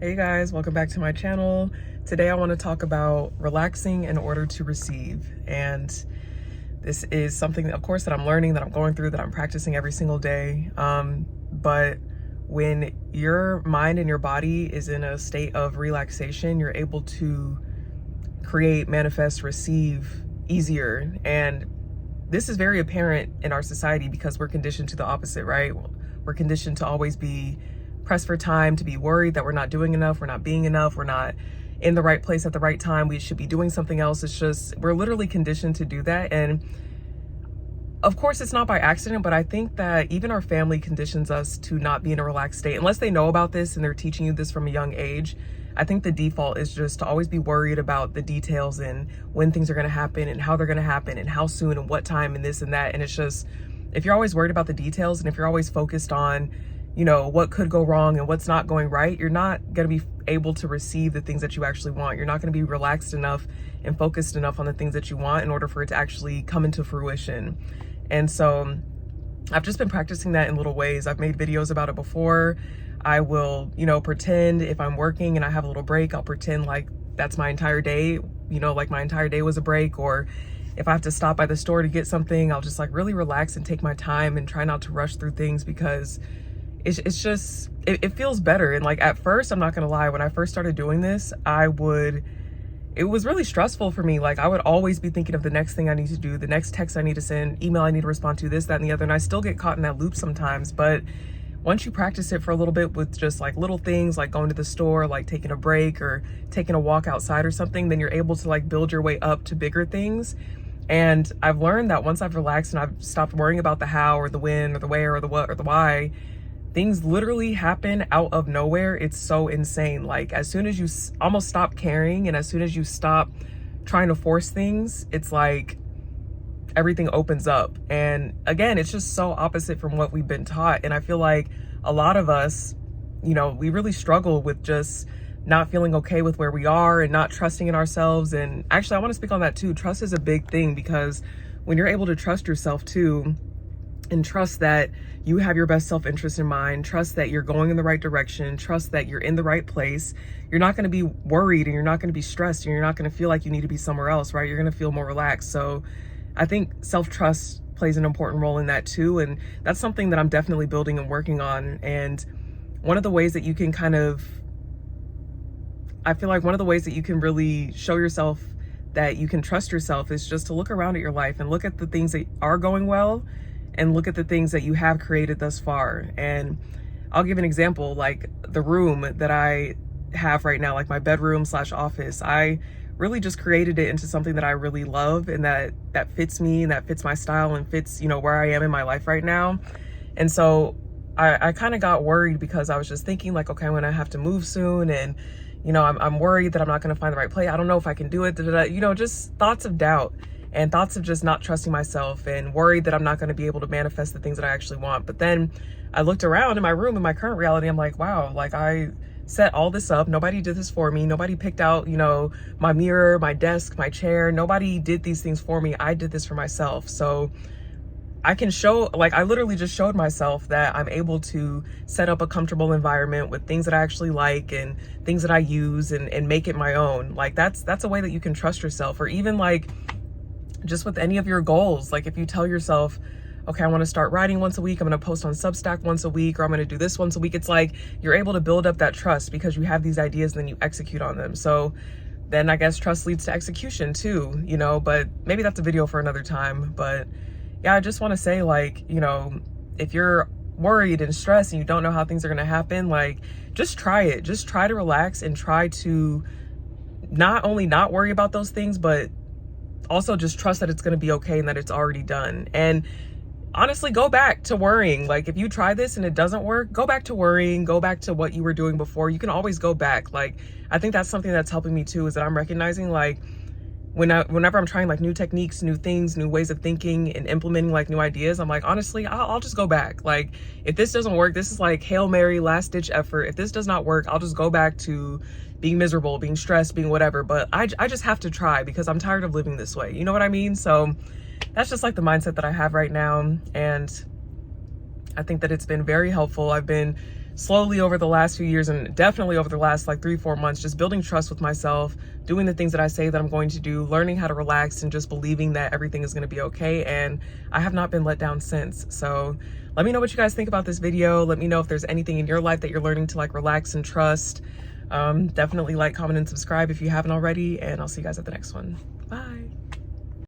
Hey guys, welcome back to my channel. Today I want to talk about relaxing in order to receive. And this is something, of course, that I'm learning, that I'm going through, that I'm practicing every single day. But when your mind and your body is in a state of relaxation, you're able to create, manifest, receive easier. And this is very apparent in our society because we're conditioned to the opposite, right? We're conditioned to always be pressed for time, to be worried that we're not doing enough, we're not being enough, we're not in the right place at the right time, we should be doing something else. It's just, we're literally conditioned to do that. And of course, it's not by accident, but I think that even our family conditions us to not be in a relaxed state. Unless they know about this and they're teaching you this from a young age, I think the default is just to always be worried about the details and when things are going to happen and how they're going to happen and how soon and what time and this and that. And it's just, if you're always worried about the details and if you're always focused on, you know, what could go wrong and what's not going right, you're not going to be able to receive the things that you actually want. You're not going to be relaxed enough and focused enough on the things that you want in order for it to actually come into fruition. And so I've just been practicing that in little ways. I've made videos about it before. I will, you know, pretend if I'm working and I have a little break, I'll pretend like that's my entire day, you know, like my entire day was a break. Or if I have to stop by the store to get something, I'll just like really relax and take my time and try not to rush through things, because it's just, it feels better. And like at first, I'm not gonna lie, when I first started doing this, it was really stressful for me. Like I would always be thinking of the next thing I need to do, the next text I need to send, email I need to respond to, this, that, and the other. And I still get caught in that loop sometimes. But once you practice it for a little bit with just like little things like going to the store, like taking a break or taking a walk outside or something, then you're able to like build your way up to bigger things. And I've learned that once I've relaxed and I've stopped worrying about the how or the when or the where or the what or the why, things literally happen out of nowhere. It's so insane. Like as soon as you almost stop caring and as soon as you stop trying to force things, it's like everything opens up. And again, it's just so opposite from what we've been taught. And I feel like a lot of us, you know, we really struggle with just not feeling okay with where we are and not trusting in ourselves. And actually, I want to speak on that too. Trust is a big thing, because when you're able to trust yourself too, and trust that you have your best self-interest in mind, trust that you're going in the right direction, trust that you're in the right place, you're not going to be worried and you're not going to be stressed and you're not going to feel like you need to be somewhere else, right? You're going to feel more relaxed. So I think self-trust plays an important role in that too. And that's something that I'm definitely building and working on. And one of the ways that you can I feel like one of the ways that you can really show yourself that you can trust yourself is just to look around at your life and look at the things that are going well and look at the things that you have created thus far. And I'll give an example, like the room that I have right now, like my bedroom / office. I really just created it into something that I really love and that fits me and that fits my style and fits, you know, where I am in my life right now. And so I kind of got worried because I was just thinking like, okay, I'm gonna have to move soon, and you know, I'm worried that I'm not gonna find the right place. I don't know if I can do it, you know, just thoughts of doubt and thoughts of just not trusting myself and worried that I'm not going to be able to manifest the things that I actually want. But then I looked around in my room, in my current reality, I'm like, wow, like I set all this up. Nobody did this for me. Nobody picked out, you know, my mirror, my desk, my chair. Nobody did these things for me. I did this for myself. So I can show, like I literally just showed myself that I'm able to set up a comfortable environment with things that I actually like and things that I use and make it my own. Like that's a way that you can trust yourself. Or even like just with any of your goals, like if you tell yourself, okay, I want to start writing once a week, I'm going to post on Substack once a week, or I'm going to do this once a week. It's like you're able to build up that trust because you have these ideas and then you execute on them. So then I guess trust leads to execution too, you know, but maybe that's a video for another time. But yeah, I just want to say, like, you know, if you're worried and stressed and you don't know how things are going to happen, like just try it. Just try to relax and try to not only not worry about those things, but also just trust that it's going to be okay and that it's already done. And honestly, go back to worrying. Like if you try this and it doesn't work, go back to worrying, go back to what you were doing before. You can always go back. Like I think that's something that's helping me too, is that I'm recognizing like whenever I'm trying like new techniques, new things, new ways of thinking and implementing like new ideas, I'm like, honestly, I'll just go back. Like if this doesn't work, this is like Hail Mary, last ditch effort. If this does not work, I'll just go back to being miserable, being stressed, being whatever. But I just have to try because I'm tired of living this way. You know what I mean? So that's just like the mindset that I have right now. And I think that it's been very helpful. I've been slowly over the last few years, and definitely over the last like 3-4 months, just building trust with myself, doing the things that I say that I'm going to do, learning how to relax, and just believing that everything is going to be okay. And I have not been let down since. So let me know what you guys think about this video. Let me know if there's anything in your life that you're learning to like relax and trust. Definitely like, comment, and subscribe if you haven't already, and I'll see you guys at the next one. Bye.